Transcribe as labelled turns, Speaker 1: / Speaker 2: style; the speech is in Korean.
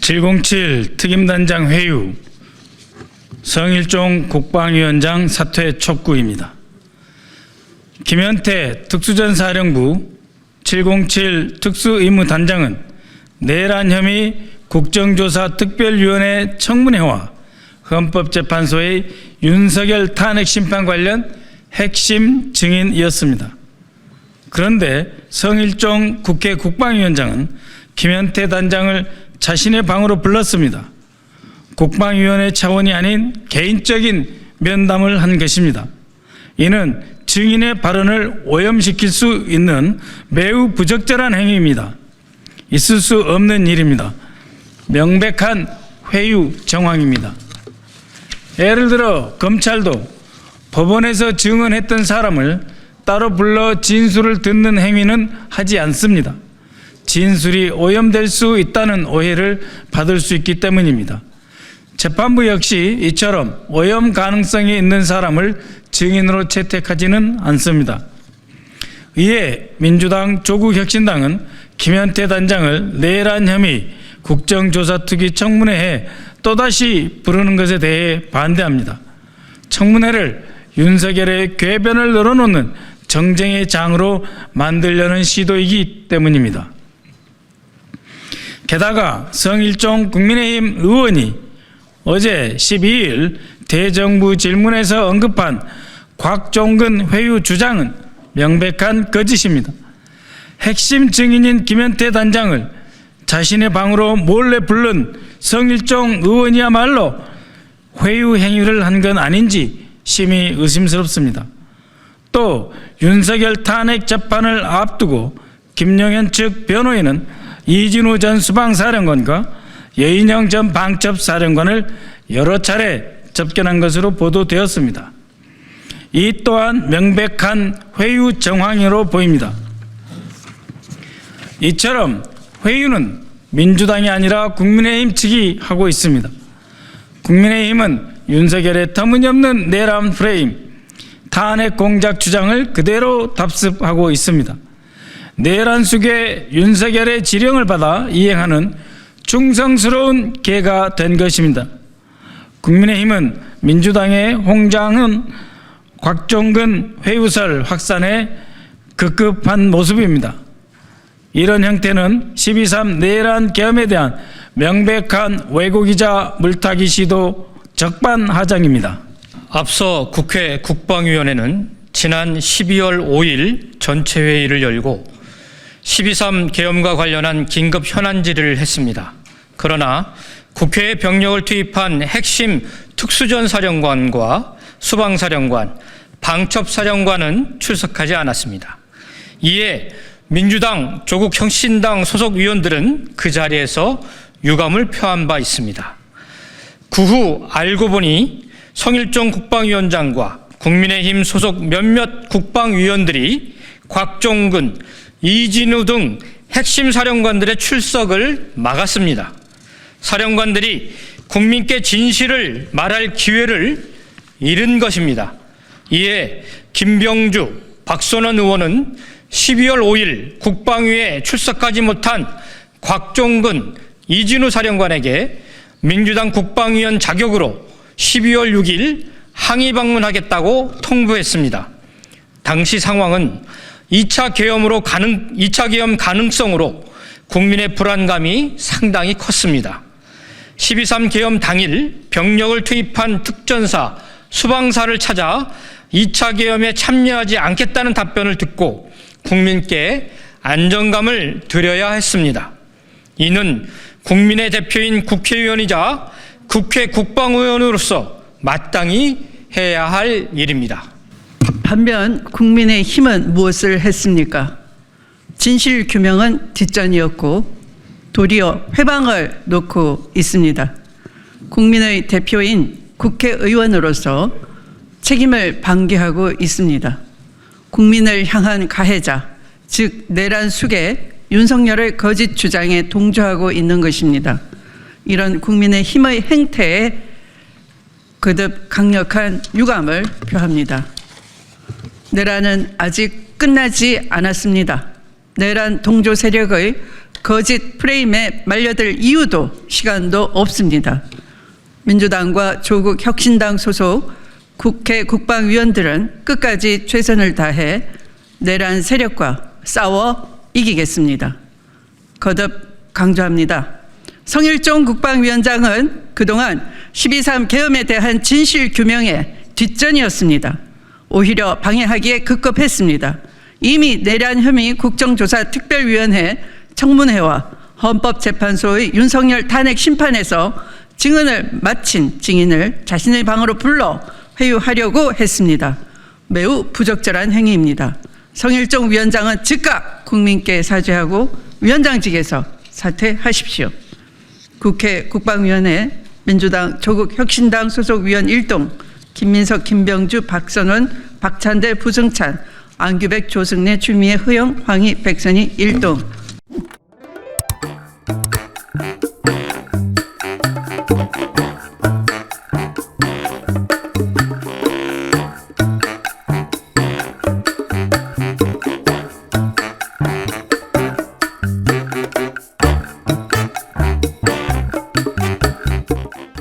Speaker 1: 707 특임단장 회유 성일종 국방위원장 사퇴 촉구입니다. 김현태 특수전사령부 707 특수임무단장은 내란 혐의 국정조사 특별위원회 청문회와 헌법재판소의 윤석열 탄핵 심판 관련 핵심 증인이었습니다. 그런데 성일종 국회 국방위원장은 김현태 단장을 자신의 방으로 불렀습니다. 국방위원회 차원이 아닌 개인적인 면담을 한 것입니다. 이는 증인의 발언을 오염시킬 수 있는 매우 부적절한 행위입니다. 있을 수 없는 일입니다. 명백한 회유 정황입니다. 예를 들어 검찰도 법원에서 증언했던 사람을 따로 불러 진술을 듣는 행위는 하지 않습니다. 진술이 오염될 수 있다는 오해를 받을 수 있기 때문입니다. 재판부 역시 이처럼 오염 가능성이 있는 사람을 증인으로 채택하지는 않습니다. 이에 민주당 조국혁신당은 김현태 단장을 내란 혐의 국정조사특위 청문회에 또다시 부르는 것에 대해 반대합니다. 청문회를 윤석열의 궤변을 늘어놓는 정쟁의 장으로 만들려는 시도이기 때문입니다. 게다가 성일종 국민의힘 의원이 어제 12일 대정부 질문에서 언급한 곽종근 회유 주장은 명백한 거짓입니다. 핵심 증인인 김현태 단장을 자신의 방으로 몰래 부른 성일종 의원이야말로 회유 행위를 한 건 아닌지 심히 의심스럽습니다. 또 윤석열 탄핵 재판을 앞두고 김용현 측 변호인은 이진우 전 수방사령관과 여인영 전 방첩사령관을 여러 차례 접견한 것으로 보도되었습니다. 이 또한 명백한 회유 정황으로 보입니다. 이처럼 회유는 민주당이 아니라 국민의힘 측이 하고 있습니다. 국민의힘은 윤석열의 터무니없는 내란 프레임, 탄핵 공작 주장을 그대로 답습하고 있습니다. 내란 속에 윤석열의 지령을 받아 이행하는 충성스러운 개가 된 것입니다. 국민의힘은 민주당의 홍장은 곽종근 회유설 확산에 급급한 모습입니다. 이런 형태는 12.3 내란 계엄에 대한 명백한 왜곡이자 물타기 시도 적반하장입니다.
Speaker 2: 앞서 국회 국방위원회는 지난 12월 5일 전체 회의를 열고 12.3 계엄과 관련한 긴급 현안 질의를 했습니다. 그러나 국회에 병력을 투입한 핵심 특수전사령관과 수방사령관, 방첩사령관은 출석하지 않았습니다. 이에 민주당, 조국혁신당 소속 위원들은 그 자리에서 유감을 표한 바 있습니다. 그 후 알고 보니 성일종 국방위원장과 국민의힘 소속 몇몇 국방위원들이 곽종근, 이진우 등 핵심 사령관들의 출석을 막았습니다. 사령관들이 국민께 진실을 말할 기회를 잃은 것입니다. 이에 김병주, 박선원 의원은 12월 5일 국방위에 출석하지 못한 곽종근, 이진우 사령관에게 민주당 국방위원 자격으로 12월 6일 항의 방문하겠다고 통보했습니다. 당시 상황은 2차 계엄 가능성으로 국민의 불안감이 상당히 컸습니다. 12.3 계엄 당일 병력을 투입한 특전사, 수방사를 찾아 2차 계엄에 참여하지 않겠다는 답변을 듣고 국민께 안정감을 드려야 했습니다. 이는 국민의 대표인 국회의원이자 국회 국방위원으로서 마땅히 해야 할 일입니다.
Speaker 3: 반면 국민의힘은 무엇을 했습니까? 진실 규명은 뒷전이었고 도리어 회방을 놓고 있습니다. 국민의 대표인 국회의원으로서 책임을 방기하고 있습니다. 국민을 향한 가해자, 즉 내란 숙의 윤석열의 거짓 주장에 동조하고 있는 것입니다. 이런 국민의힘의 행태에 거듭 강력한 유감을 표합니다. 내란은 아직 끝나지 않았습니다. 내란 동조 세력의 거짓 프레임에 말려들 이유도 시간도 없습니다. 민주당과 조국 혁신당 소속 국회 국방위원들은 끝까지 최선을 다해 내란 세력과 싸워 이기겠습니다. 거듭 강조합니다. 성일종 국방위원장은 그동안 12.3 계엄에 대한 진실 규명에 뒷전이었습니다. 오히려 방해하기에 급급했습니다. 이미 내란 혐의 국정조사특별위원회 청문회와 헌법재판소의 윤석열 탄핵 심판에서 증언을 마친 증인을 자신의 방으로 불러 회유하려고 했습니다. 매우 부적절한 행위입니다. 성일종 위원장은 즉각 국민께 사죄하고 위원장직에서 사퇴하십시오. 국회 국방위원회 민주당 조국 혁신당 소속 위원 1동 김민석, 김병주, 박선원, 박찬대, 부승찬, 안규백, 조승래, 추미애, 허영, 황희, 백선희 1동